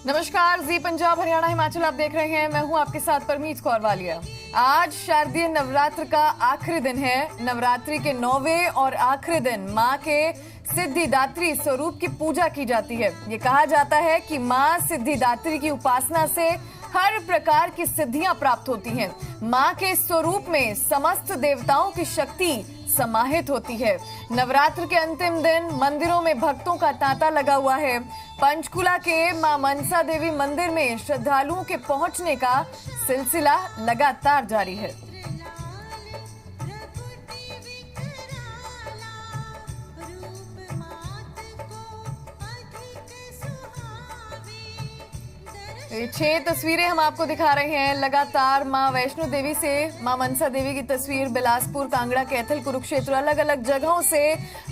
नमस्कार, जी पंजाब हरियाणा हिमाचल आप देख रहे हैं। मैं हूं आपके साथ परमीत कौर वालिया। आज शारदीय नवरात्र का आखिरी दिन है। नवरात्रि के 9वें और आखिरी दिन मां के सिद्धिदात्री स्वरूप की पूजा की जाती है। ये कहा जाता है कि मां सिद्धिदात्री की उपासना से हर प्रकार की सिद्धियां प्राप्त होती हैं। मां के स्वरूप में समस्त देवताओं की शक्ति समाहित होती है। नवरात्र के अंतिम दिन मंदिरों में भक्तों का तांता लगा हुआ है। पंचकुला के मां मनसा देवी मंदिर में श्रद्धालुओं के पहुंचने का सिलसिला लगातार जारी है। ये 6 तस्वीरें हम आपको दिखा रहे हैं। लगातार मां वैष्णो देवी से मां मनसा देवी की तस्वीर, बिलासपुर, कांगड़ा, कैथल, कुरुक्षेत्र, अलग अलग जगहों से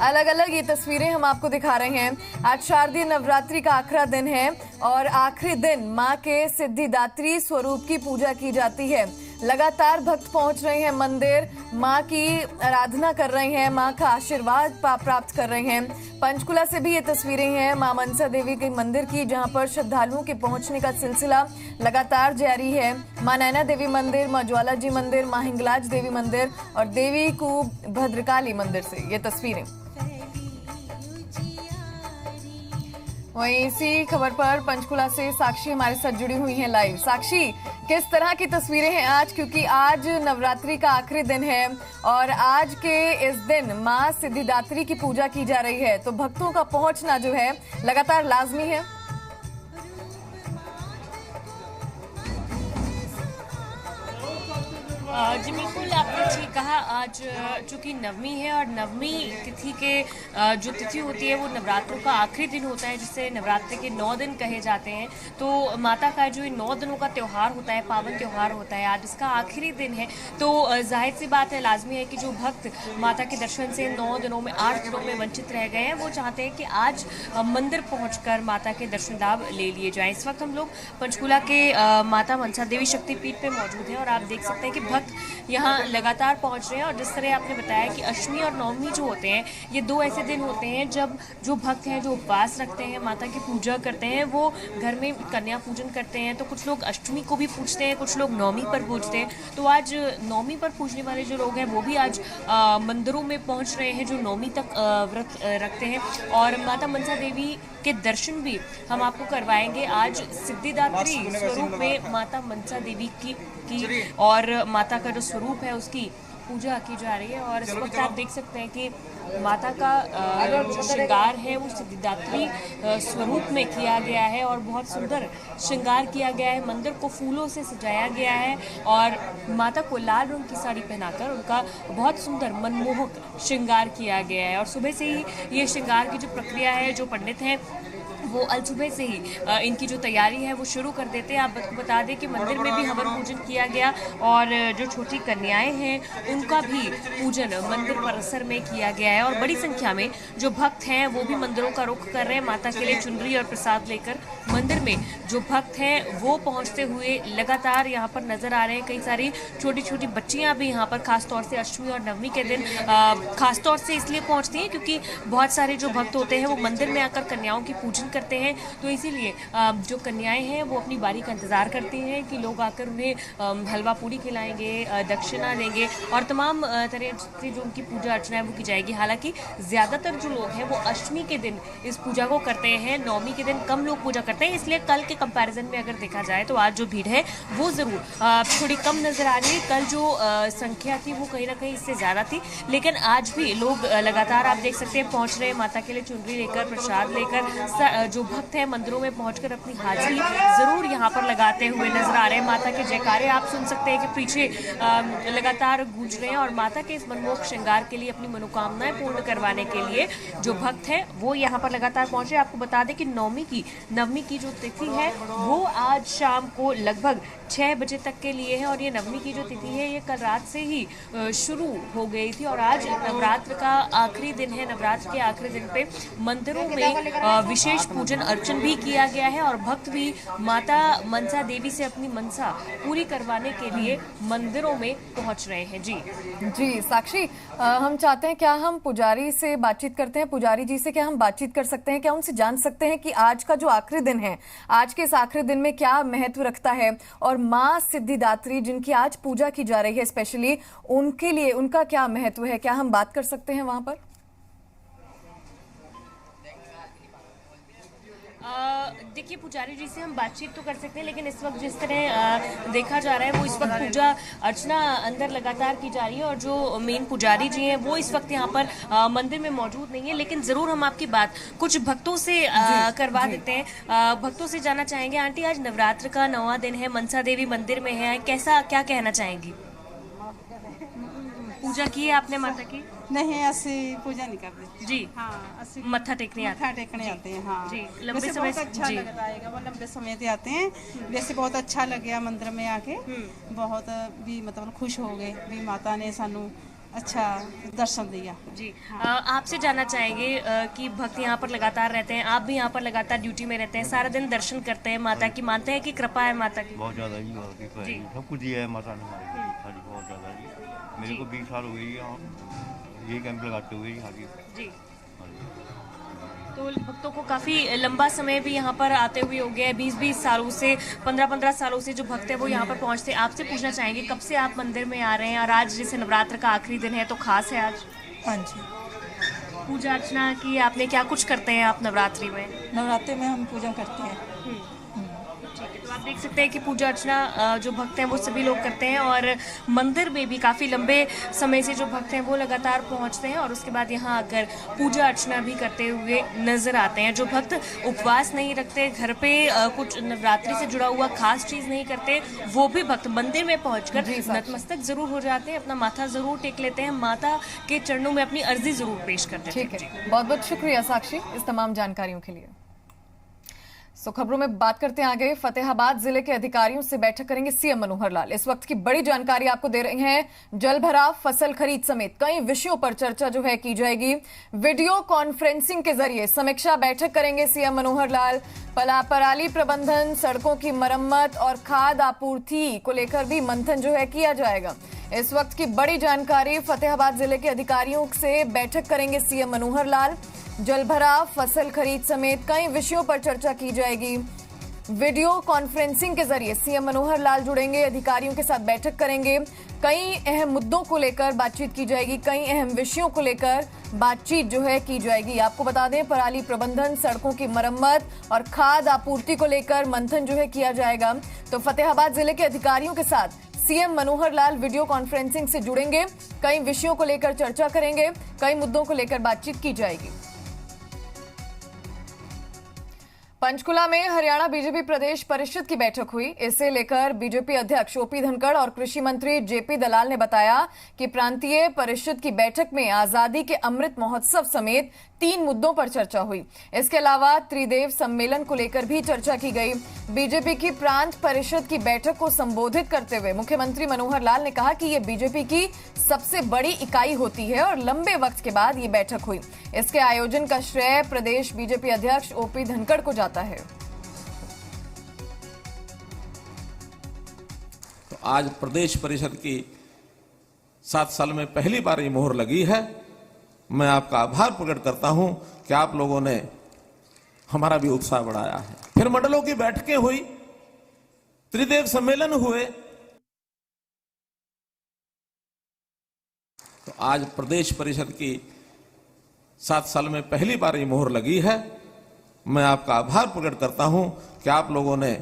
अलग अलग ये तस्वीरें हम आपको दिखा रहे हैं। आज शारदीय नवरात्रि का आखिरी दिन है और आखिरी दिन मां के सिद्धिदात्री स्वरूप की पूजा की जाती है। लगातार भक्त पहुंच रहे हैं मंदिर, मां की आराधना कर रहे हैं, मां का आशीर्वाद प्राप्त कर रहे हैं। पंचकुला से भी ये तस्वीरें हैं मां मनसा देवी के मंदिर की, जहां पर श्रद्धालुओं के पहुंचने का सिलसिला लगातार जारी है। मां नैना देवी मंदिर, मां ज्वाला जी मंदिर, मां हिंगलाज देवी मंदिर और देवी को भद्रकाली मंदिर से ये तस्वीरें। वहीं इसी खबर पर पंचकुला से साक्षी हमारे साथ जुड़ी हुई हैं लाइव। साक्षी, किस तरह की तस्वीरें हैं आज, क्योंकि आज नवरात्रि का आखिरी दिन है और आज के इस दिन मां सिद्धिदात्री की पूजा की जा रही है, तो भक्तों का पहुंचना जो है लगातार लाजमी है। जी बिल्कुल, आपने ठीक कहा। आज चूंकि नवमी है और नवमी तिथि के जो तिथि होती है वो नवरात्रों का आखिरी दिन होता है, जिससे नवरात्रि के 9 दिन कहे जाते हैं। तो माता का जो 9 दिनों का त्यौहार होता है, पावन त्यौहार होता है, आज इसका आखिरी दिन है। तो जाहिर सी बात है, लाजमी है कि जो भक्त माता के दर्शन से 9 दिनों में 8 दिनों में वंचित रह गए हैं, वो चाहते हैं कि आज मंदिर पहुँच माता के दर्शन लाभ ले लिए जाएँ। इस वक्त हम लोग पंचकुला के माता मनसा देवी शक्तिपीठ पे मौजूद हैं और आप देख सकते हैं कि भक्त यहाँ लगातार पहुंच रहे हैं। और जिस तरह आपने बताया कि अष्टमी और नवमी जो होते हैं, ये 2 ऐसे दिन होते हैं जब जो भक्त हैं जो उपवास रखते हैं, माता की पूजा करते हैं, वो घर में कन्या पूजन करते हैं। तो कुछ लोग अष्टमी को भी पूजते हैं, कुछ लोग नवमी पर पूजते हैं। तो आज नवमी पर पूजने वाले जो लोग हैं वो भी आज मंदिरों में पहुंच रहे हैं, जो नवमी तक व्रत रखते हैं। और माता मनसा देवी के दर्शन भी हम आपको करवाएंगे। आज सिद्धिदात्री स्वरूप में माता मनसा देवी की और माता का जो स्वरूप है उसकी पूजा की जा रही है। और इस वक्त आप देख सकते हैं कि माता का जो श्रृंगार है वो सिद्धिदात्री स्वरूप में किया गया है और बहुत सुंदर श्रृंगार किया गया है। मंदिर को फूलों से सजाया गया है और माता को लाल रंग की साड़ी पहनाकर उनका बहुत सुंदर मनमोहक श्रृंगार किया गया है। और सुबह से ही ये श्रृंगार की जो प्रक्रिया है, जो पंडित हैं वो अल सुबह से ही इनकी जो तैयारी है वो शुरू कर देते हैं। आप बता दें कि मंदिर में भी हवन पूजन किया गया और जो छोटी कन्याएं हैं उनका भी पूजन मंदिर परिसर में किया गया है। और बड़ी संख्या में जो भक्त हैं वो भी मंदिरों का रुख कर रहे हैं। माता के लिए चुनरी और प्रसाद लेकर मंदिर में जो भक्त हैं वो पहुंचते हुए लगातार यहाँ पर नजर आ रहे हैं। कई सारी छोटी छोटी बच्चियाँ भी यहाँ पर खासतौर से अष्टमी और नवमी के दिन खासतौर से इसलिए पहुँचती हैं क्योंकि बहुत सारे जो भक्त होते हैं वो मंदिर में आकर कन्याओं की पूजन करते हैं। तो इसीलिए जो कन्याएं हैं वो अपनी बारी का इंतजार करती हैं कि लोग आकर उन्हें हलवा पूड़ी खिलाएंगे, दक्षिणा देंगे और तमाम तरह से जो उनकी पूजा अर्चना है वो की जाएगी। हालांकि ज्यादातर जो लोग हैं वो अष्टमी के दिन इस पूजा को करते हैं, नवमी के दिन कम लोग पूजा करते हैं। इसलिए कल के कंपैरिजन में अगर देखा जाए तो आज जो भीड़ है वो जरूर थोड़ी कम नजर आ रही है। कल जो संख्या थी वो कहीं ना कहीं इससे ज्यादा थी, लेकिन आज भी लोग लगातार आप देख सकते हैं पहुंच रहे हैं माता के लिए चुनरी लेकर, प्रसाद लेकर। जो भक्त हैं मंदिरों में पहुंचकर अपनी हाजिरी जरूर यहाँ पर लगाते हुए नजर आ रहे हैं। माता के जयकारे आप सुन सकते हैं कि पीछे लगातार गूंज रहे हैं और माता के इस मनमोहक श्रृंगार के लिए, अपनी मनोकामनाएं पूर्ण करवाने के लिए जो भक्त हैं वो यहाँ पर लगातार पहुंचे। आपको बता दें कि नवमी की जो तिथि है वो आज शाम को लगभग 6 बजे तक के लिए है और ये नवमी की जो तिथि है ये कल रात से ही शुरू हो गई थी। और आज नवरात्र का आखिरी दिन है। नवरात्र के आखिरी दिन पे मंदिरों में विशेष पूजन अर्चन भी किया गया है और भक्त भी माता मनसा देवी से अपनी मनसा पूरी करवाने के लिए मंदिरों में पहुंच रहे हैं। जी जी साक्षी, हम चाहते हैं, क्या हम पुजारी से बातचीत करते हैं, पुजारी जी से क्या हम बातचीत कर सकते हैं, क्या उनसे जान सकते हैं कि आज का जो आखिरी दिन है, आज के इस आखिरी दिन में क्या महत्व रखता है, और माँ सिद्धिदात्री जिनकी आज पूजा की जा रही है स्पेशली, उनके लिए उनका क्या महत्व है, क्या हम बात कर सकते हैं वहां पर? देखिए, पुजारी जी से हम बातचीत तो कर सकते हैं, लेकिन इस वक्त जिस तरह देखा जा रहा है वो इस वक्त पूजा अर्चना अंदर लगातार की जा रही है और जो मेन पुजारी जी हैं वो इस वक्त यहाँ पर मंदिर में मौजूद नहीं है। लेकिन जरूर हम आपकी बात कुछ भक्तों से करवा देते हैं। भक्तों से जानना चाहेंगे, आंटी आज नवरात्र का 9वां दिन है, मनसा देवी मंदिर में है, कैसा क्या कहना चाहेंगी? पूजा की है आपने माता की? नहीं, ऐसे पूजा नहीं करते जी। हाँ, ऐसे मत्था टेकने आते हैं। हाँ जी, लंबे वैसे समय बहुत अच्छा जी। लगता है, वो लंबे समय से आते हैं। वैसे बहुत अच्छा लग गया मंदिर में आके, बहुत भी मतलब खुश हो गए भी माता ने सानू अच्छा दर्शन दिया। जी, आपसे जानना चाहेंगे कि भक्त यहाँ पर लगातार रहते हैं, आप भी यहाँ पर लगातार ड्यूटी में रहते हैं, सारा दिन दर्शन करते हैं माता की, मानते हैं कि कृपा है माता की? बहुत ज़्यादा जी, बहुत कृपा है जी, सब कुछ दिया है माता ने हमारे जी, बहुत ज़्यादा जी। मेरे को 20 साल हो गए यहाँ ये कैंप लगाते हुए यहाँ की जी। तो भक्तों को काफी लंबा समय भी यहाँ पर आते हुए हो गया है, 20-20 सालों से, 15-15 सालों से जो भक्त है वो यहाँ पर पहुँचते हैं। आपसे पूछना चाहेंगे कब से आप मंदिर में आ रहे हैं, और आज जैसे नवरात्र का आखिरी दिन है तो खास है आज? हाँ जी, पूजा अर्चना की आपने, क्या कुछ करते हैं आप नवरात्रि में? नवरात्रि में हम पूजा करते हैं। ठीक है, तो आप देख सकते हैं कि पूजा अर्चना जो भक्त हैं वो सभी लोग करते हैं और मंदिर में भी काफ़ी लंबे समय से जो भक्त हैं वो लगातार पहुंचते हैं और उसके बाद यहाँ आकर पूजा अर्चना भी करते हुए नजर आते हैं। जो भक्त उपवास नहीं रखते, घर पे कुछ नवरात्रि से जुड़ा हुआ खास चीज़ नहीं करते, वो भी भक्त मंदिर में पहुंचकर नतमस्तक जरूर हो जाते हैं, अपना माथा जरूर टेक लेते हैं, माता के चरणों में अपनी अर्जी जरूर पेश करते हैं। ठीक है, बहुत बहुत शुक्रिया साक्षी इस तमाम जानकारियों के लिए। खबरों में बात करते हैं आगे। फतेहाबाद जिले के अधिकारियों से बैठक करेंगे सीएम मनोहर लाल। इस वक्त की बड़ी जानकारी आपको दे रहे हैं। जल भराव, फसल खरीद समेत कई विषयों पर चर्चा जो है की जाएगी। वीडियो कॉन्फ्रेंसिंग के जरिए समीक्षा बैठक करेंगे सीएम मनोहर लाल। पराली प्रबंधन, सड़कों की मरम्मत और खाद आपूर्ति को लेकर भी मंथन जो है किया जाएगा। इस वक्त की बड़ी जानकारी, फतेहाबाद जिले के अधिकारियों से बैठक करेंगे सीएम मनोहर लाल। जल भराव, फसल खरीद समेत कई विषयों पर चर्चा की जाएगी। वीडियो कॉन्फ्रेंसिंग के जरिए सीएम मनोहर लाल जुड़ेंगे, अधिकारियों के साथ बैठक करेंगे। कई अहम मुद्दों को लेकर बातचीत की जाएगी, कई अहम विषयों को लेकर बातचीत जो है की जाएगी। आपको बता दें, पराली प्रबंधन, सड़कों की मरम्मत और खाद आपूर्ति को लेकर मंथन जो है किया जाएगा। तो फतेहाबाद जिले के अधिकारियों के साथ CM Manohar Lal video conferencing से जुड़ेंगे, कई विषयों को लेकर चर्चा करेंगे, कई मुद्दों को लेकर बातचीत की जाएगी। पंचकुला में हरियाणा बीजेपी प्रदेश परिषद की बैठक हुई। इसे लेकर बीजेपी अध्यक्ष ओपी धनखड़ और कृषि मंत्री जेपी दलाल ने बताया कि प्रांतीय परिषद की बैठक में आजादी के अमृत महोत्सव समेत 3 मुद्दों पर चर्चा हुई। इसके अलावा त्रिदेव सम्मेलन को लेकर भी चर्चा की गई। बीजेपी की प्रांत परिषद की बैठक को संबोधित करते हुए मुख्यमंत्री मनोहर लाल ने कहा कि ये बीजेपी की सबसे बड़ी इकाई होती है और लंबे वक्त के बाद ये बैठक हुई। इसके आयोजन का श्रेय प्रदेश बीजेपी अध्यक्ष ओपी धनखड़ को जाता है। तो आज प्रदेश परिषद की 7 साल में पहली बार ये मोहर लगी है। मैं आपका आभार प्रकट करता हूं कि आप लोगों ने हमारा भी उत्साह बढ़ाया है। फिर मंडलों की बैठकें हुई, त्रिदेव सम्मेलन हुए। तो आज प्रदेश परिषद की 7 साल में पहली बार ये मोहर लगी है। मैं आपका आभार प्रकट करता हूं कि आप लोगों ने।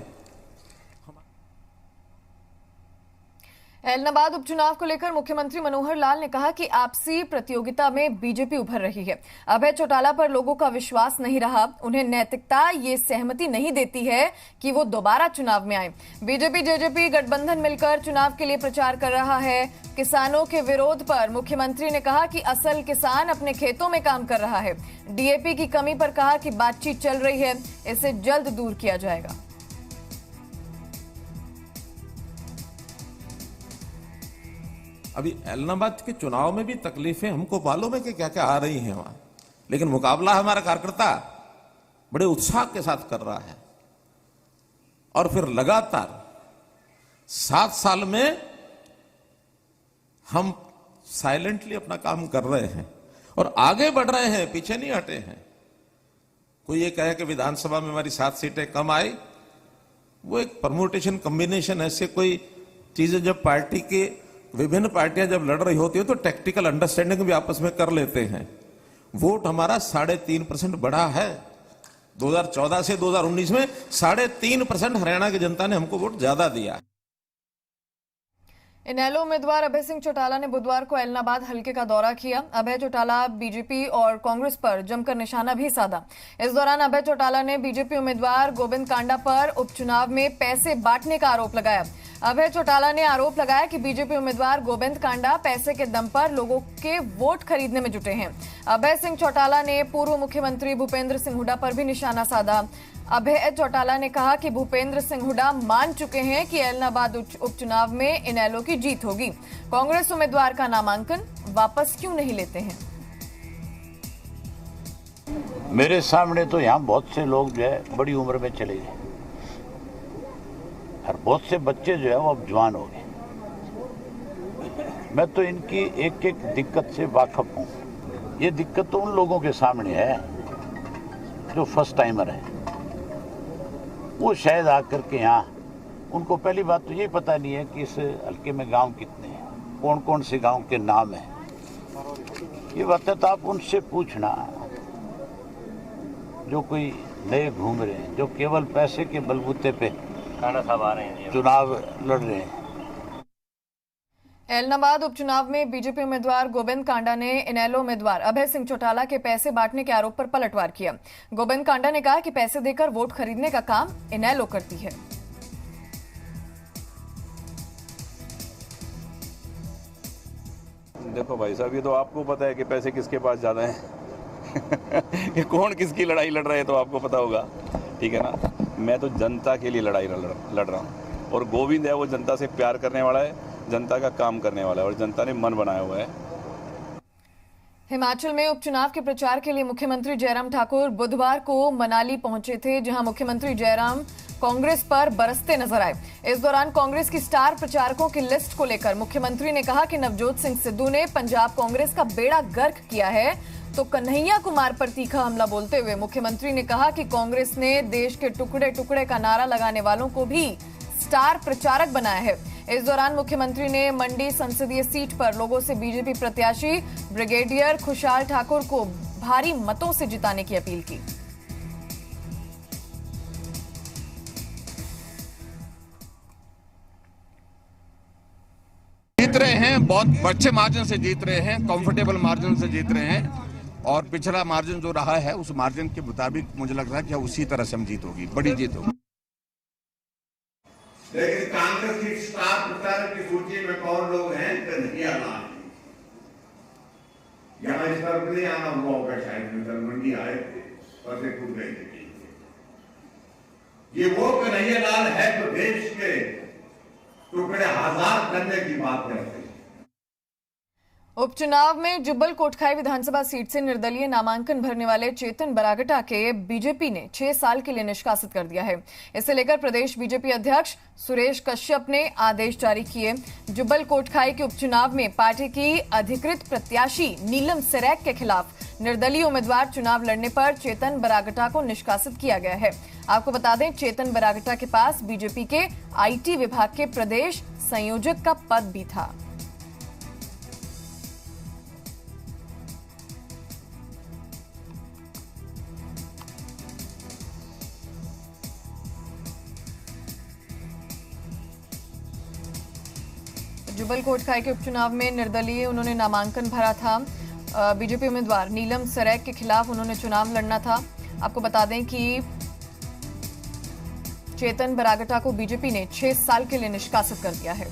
ऐलनाबाद उपचुनाव को लेकर मुख्यमंत्री मनोहर लाल ने कहा कि आपसी प्रतियोगिता में बीजेपी उभर रही है। अभय चौटाला पर लोगों का विश्वास नहीं रहा। उन्हें नैतिकता ये सहमति नहीं देती है कि वो दोबारा चुनाव में आए। बीजेपी जेजेपी गठबंधन मिलकर चुनाव के लिए प्रचार कर रहा है। किसानों के विरोध पर मुख्यमंत्री ने कहा कि असल किसान अपने खेतों में काम कर रहा है। डीएपी की कमी पर कहा कि बातचीत चल रही है, इसे जल्द दूर किया जाएगा। अभी ऐलनाबाद के चुनाव में भी तकलीफें हमको मालूम है कि क्या क्या आ रही हैं वहां, लेकिन मुकाबला हमारा कार्यकर्ता बड़े उत्साह के साथ कर रहा है। और फिर लगातार 7 साल में हम साइलेंटली अपना काम कर रहे हैं और आगे बढ़ रहे हैं, पीछे नहीं हटे हैं। कोई ये कहे कि विधानसभा में हमारी 7 सीटें कम आई, वो एक परम्यूटेशन कॉम्बिनेशन, ऐसे कोई चीजें जब पार्टी के विभिन्न पार्टियां जब लड़ रही होती है तो टैक्टिकल अंडरस्टैंडिंग भी आपस में कर लेते हैं। वोट हमारा 3.5% बढ़ा है। 2014 से 2019 में 3.5% हरियाणा की जनता ने हमको वोट ज्यादा दिया। इनेलो उम्मीदवार अभय सिंह चौटाला ने बुधवार को एलनाबाद हलके का दौरा किया। अभय चौटाला बीजेपी और कांग्रेस पर जमकर निशाना भी साधा। इस दौरान अभय चौटाला ने बीजेपी उम्मीदवार गोविंद कांडा पर उपचुनाव में पैसे बांटने का आरोप लगाया। अभय चौटाला ने आरोप लगाया कि बीजेपी उम्मीदवार गोविंद कांडा पैसे के दम पर लोगों के वोट खरीदने में जुटे हैं। अभय सिंह चौटाला ने पूर्व मुख्यमंत्री भूपेंद्र सिंह हुड्डा पर भी निशाना साधा। अभय चौटाला ने कहा कि भूपेंद्र सिंह हुड्डा मान चुके हैं कि एलनाबाद उपचुनाव में इनेलो की जीत होगी। कांग्रेस उम्मीदवार का नामांकन वापस क्यों नहीं लेते हैं? मेरे सामने तो यहाँ बहुत से लोग जो है बड़ी उम्र में चले गए और बहुत से बच्चे जो है वो अब जवान हो गए। मैं तो इनकी एक एक दिक्कत से वाकिफ हूँ। ये दिक्कत तो उन लोगों के सामने है जो फर्स्ट टाइमर है। वो शायद आकर के यहाँ, उनको पहली बात तो ये पता नहीं है कि इस हल्के में गांव कितने हैं, कौन कौन से गांव के नाम हैं। ये बात है तो आप उनसे पूछना, जो कोई नए घूम रहे हैं, जो केवल पैसे के बलबूते पे चुनाव लड़ रहे हैं। एलनाबाद उपचुनाव में बीजेपी उम्मीदवार गोविंद कांडा ने इनेलो उम्मीदवार अभय सिंह चौटाला के पैसे बांटने के आरोप पर पलटवार किया। गोविंद कांडा ने कहा कि पैसे देकर वोट खरीदने का काम इनेलो करती है। देखो भाई साहब, ये तो आपको पता है कि पैसे किसके पास ज्यादा हैं कि कौन किसकी लड़ाई लड़ रहे हैं, तो आपको पता होगा, ठीक है ना। मैं तो जनता के लिए लड़ाई लड़ रहा हूँ और गोविंद है वो जनता से प्यार करने वाला है, जनता का काम करने वाला है और जनता ने मन बनाया हुआ है। हिमाचल में उपचुनाव के प्रचार के लिए मुख्यमंत्री जयराम ठाकुर बुधवार को मनाली पहुंचे थे, जहां मुख्यमंत्री जयराम कांग्रेस पर बरसते नजर आए। इस दौरान कांग्रेस की स्टार प्रचारकों की लिस्ट को लेकर मुख्यमंत्री ने कहा कि नवजोत सिंह सिद्धू ने पंजाब कांग्रेस का बेड़ा गर्क किया है, तो कन्हैया कुमार पर तीखा हमला बोलते हुए मुख्यमंत्री ने कहा कि कांग्रेस ने देश के टुकड़े टुकड़े का नारा लगाने वालों को भी स्टार प्रचारक बनाया है। इस दौरान मुख्यमंत्री ने मंडी संसदीय सीट पर लोगों से बीजेपी प्रत्याशी ब्रिगेडियर खुशहाल ठाकुर को भारी मतों से जिताने की अपील की। जीत रहे हैं, बहुत अच्छे मार्जिन से जीत रहे हैं, कंफर्टेबल मार्जिन से जीत रहे हैं और पिछला मार्जिन जो रहा है उस मार्जिन के मुताबिक मुझे लग रहा है कि उसी तरह से हम जीत होगी, बड़ी जीत होगी। लेकिन कांग्रेस की स्टार प्रचारक की सूची में कौन लोग हैं? कन्हैया लाल। यहाँ इस तरफ नहीं आना हुआ होगा, शायद मंडी आए थे, फतेहपुर गए थे। ये वो कन्हैया लाल है तो देश के टुकड़े आजाद करने की बात करते हैं। उपचुनाव में जुब्बल कोटखाई विधानसभा सीट से निर्दलीय नामांकन भरने वाले चेतन बरागटा के बीजेपी ने 6 साल के लिए निष्कासित कर दिया है। इसे लेकर प्रदेश बीजेपी अध्यक्ष सुरेश कश्यप ने आदेश जारी किए। जुब्बल कोटखाई के उपचुनाव में पार्टी की अधिकृत प्रत्याशी नीलम सेरैक के खिलाफ निर्दलीय उम्मीदवार चुनाव लड़ने पर चेतन बरागटा को निष्कासित किया गया है। आपको बता दें, चेतन बरागटा के पास बीजेपी के आईटी विभाग के प्रदेश संयोजक का पद भी था। जुब्बल कोटखाई के उपचुनाव में निर्दलीय उन्होंने नामांकन भरा था। बीजेपी उम्मीदवार नीलम सेरैक के खिलाफ उन्होंने चुनाव लड़ना था। आपको बता दें कि चेतन बरागटा को बीजेपी ने 6 साल के लिए निष्कासित कर दिया है।